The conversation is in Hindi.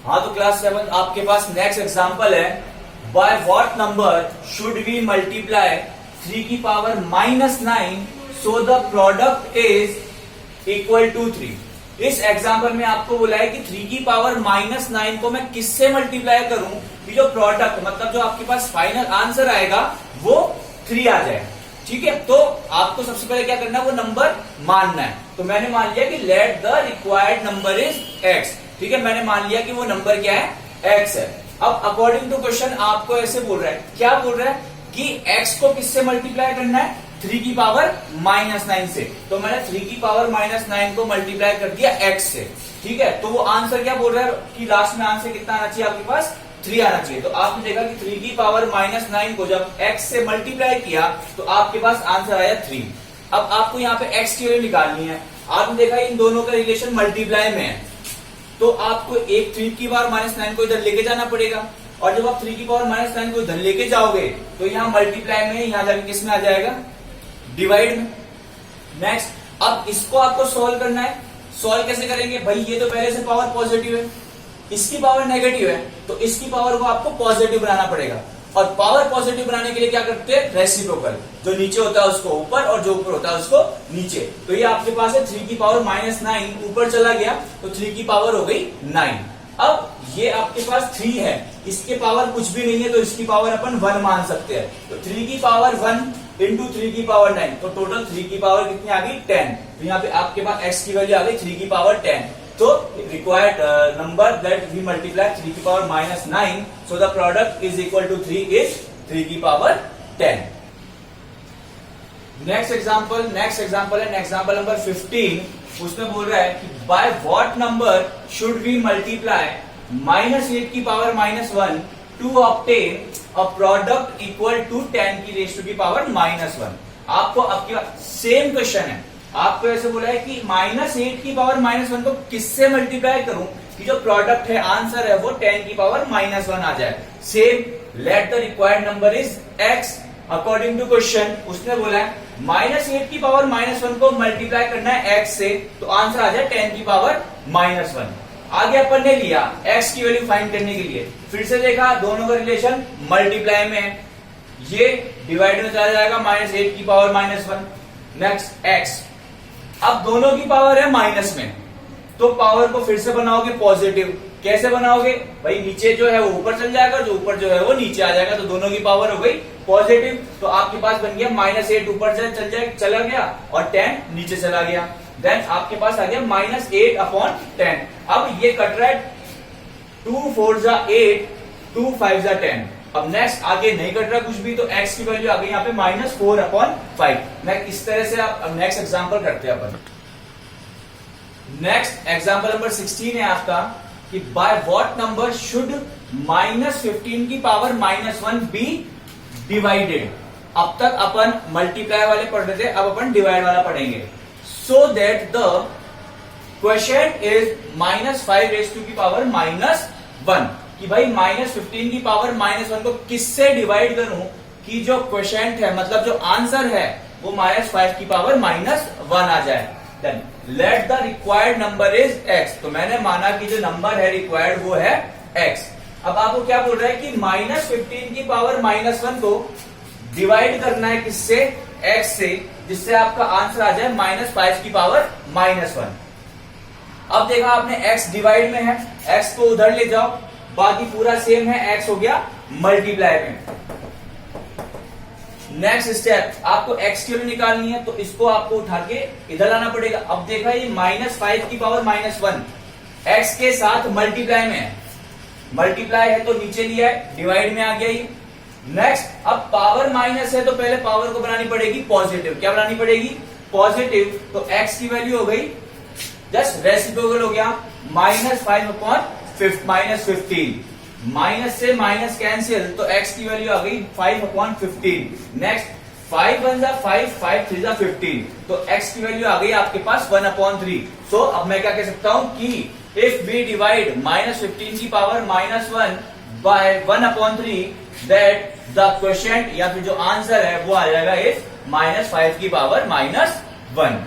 हाँ, तो क्लास 7 आपके पास नेक्स्ट एग्जांपल है, by what number should we multiply 3 की power -9 so the product is equal to 3। इस एग्जांपल में आपको बोला है कि 3 की पावर -9 को मैं किससे मल्टीप्लाई करूं कि जो प्रोडक्ट मतलब जो आपके पास फाइनल आंसर आएगा वो 3 आ जाए। ठीक है, तो आपको सबसे पहले क्या करना है, वो नंबर मानना है। तो मैंने मान लिया कि late the required number is x। ठीक है, मैंने मान लिया कि वो नंबर क्या है, x है। अब अकॉर्डिंग टू क्वेश्चन आपको ऐसे बोल रहा है, क्या बोल रहा है कि x को किससे मल्टीप्लाई करना है, 3 की पावर -9 से। तो मैंने 3 की पावर -9 को मल्टीप्लाई कर दिया x से। ठीक है, तो वो आंसर क्या बोल रहा है कि लास्ट में आंसर कितना आना चाहिए आपके पास, 3 आना चाहिए। तो आपने देखा कि 3 की पावर -9 को जब x से मल्टीप्लाई किया तो आपके पास आंसर आया 3। अब आपको यहाँ पे x की वैल्यू निकालनी है। आपने देखा इन दोनों का रिलेशन मल्टीप्लाई में है, तो आपको एक 3 की पावर -9 को इधर लेके जाना पड़ेगा, और जब आप 3 की पावर -9 को इधर लेके जाओगे तो यहाँ मल्टीप्लाई में, यहाँ जाके किस में आ जाएगा, डिवाइड में। नेक्स्ट, अब इसको आपको सॉल्व करना है। सॉल्व कैसे करेंगे भाई, ये तो पहले से पावर पॉजिटिव है, इसकी पावर नेगेटिव है, तो इसकी पावर को आपको पॉजिटिव बनाना पड़ेगा। और पावर पॉजिटिव बनाने के लिए क्या करते हैं, रेसिप्रोकल, जो नीचे होता है उसको ऊपर और जो ऊपर होता है उसको नीचे। तो ये आपके पास है 3 की पावर -9 ऊपर चला गया तो 3 की पावर हो गई 9। अब ये आपके पास 3 है, इसके पावर कुछ भी नहीं है, तो इसकी पावर अपन 1 मान सकते हैं। तो 3 की पावर 1 इंटू 3 की पावर 9, तो टोटल 3 की पावर कितनी आ गई, 10। तो यहाँ पे आपके पास x की वैल्यू आ गई 3 की पावर 10। तो required number that we multiply 3 की power -9 so the product is equal to 3 is 3 की पावर 10। नेक्स्ट एग्जांपल है एग्जांपल नंबर 15। उसमें बोल रहा है कि by what number should we multiply -8 की power -1 to obtain a product equal to 10 की रेज़ टू की पावर -1। आपको आपके सेम क्वेश्चन है, आपको ऐसे बोला है कि -8 की पावर -1 को किससे मल्टीप्लाई करूं कि जो प्रोडक्ट है, आंसर है, वो 10 की पावर -1 आ जाए। Same, let the required number is x। According to question उसने बोला है -8 की पावर -1 को मल्टीप्लाई करना है x से, तो आंसर आ जाए 10 की पावर -1। आगे अपन ने लिया x की वैल्यू फाइंड करने के लिए, फिर से देखा दोनों का रिलेशन मल्टीप्लाई में है, ये डिवाइड में चला जाएगा -8 की पावर -1। नेक्स्ट x, अब दोनों की पावर है माइनस में, तो पावर को फिर से बनाओगे पॉजिटिव। कैसे बनाओगे भाई, नीचे जो है वो ऊपर चल जाएगा, जो ऊपर जो है वो नीचे आ जाएगा, तो दोनों की पावर हो गई पॉजिटिव। तो आपके पास बन गया -8 ऊपर चला गया और 10 नीचे चला गया। देन आपके पास आ गया -8/10। अब ये कट रहा है, 2 4 जा 8, 2 5 जा 10। अब नेक्स्ट आगे नहीं कट रहा कुछ भी, तो x की वैल्यू आ गई यहाँ पे -4/5। मैं इस तरह से आप नेक्स्ट एग्जांपल करते हैं अपन। नेक्स्ट एग्जांपल नंबर 16 है आपका कि बाय व्हाट नंबर शुड -15 की पावर -1 बी डिवाइडेड। अब तक अपन मल्टीप्लाई वाले पढ़ रहे थे, अब अपन डिवाइड वाला पढ़ेंगे। So that the question is -5 raise to की पावर -1 कि भाई -15 की पावर -1 को किससे डिवाइड करूं कि जो क्वेश्चन है, मतलब जो आंसर है, वो -5 की पावर -1 आ जाए। Then let the required number is x। तो मैंने माना कि जो नंबर है रिक्वायर्ड वो है x। अब आपको क्या बोल रहा है कि -15 की पावर -1 को डिवाइड करना है किससे, x से, जिससे आपका आंसर आ जाए -5 की पावर -1। अब देखा आपने x डिवाइड में है, x को उधर ले जाओ, बाकी पूरा सेम है, x हो गया मल्टीप्लाई में। नेक्स्ट स्टेप, आपको x की वैल्यू निकालनी है, तो इसको आपको उठा के इधर लाना पड़ेगा। अब देखा ये -5 की पावर -1 x के साथ मल्टीप्लाई में है, मल्टीप्लाई है तो नीचे लिया है, डिवाइड में आ गया ये। नेक्स्ट, अब पावर माइनस है तो पहले पावर को बनानी पड़ेगी पॉजिटिव। क्या बनानी पड़ेगी, पॉजिटिव। तो x की वैल्यू हो गई, जस्ट रेसिप्रोकल हो गया, -5/15। माइनस से माइनस कैंसिल, तो x की वैल्यू आ गई 5/15। नेक्स्ट, 5 1 जा 5, 5 3 जा 15, तो x की वैल्यू आ गई आपके पास 1/3। सो अब मैं क्या कह सकता हूं कि इफ वी डिवाइड -15 की power -1 by 1/3, that the question या फिर जो आंसर है वो आ जाएगा इस -5 की पावर -1।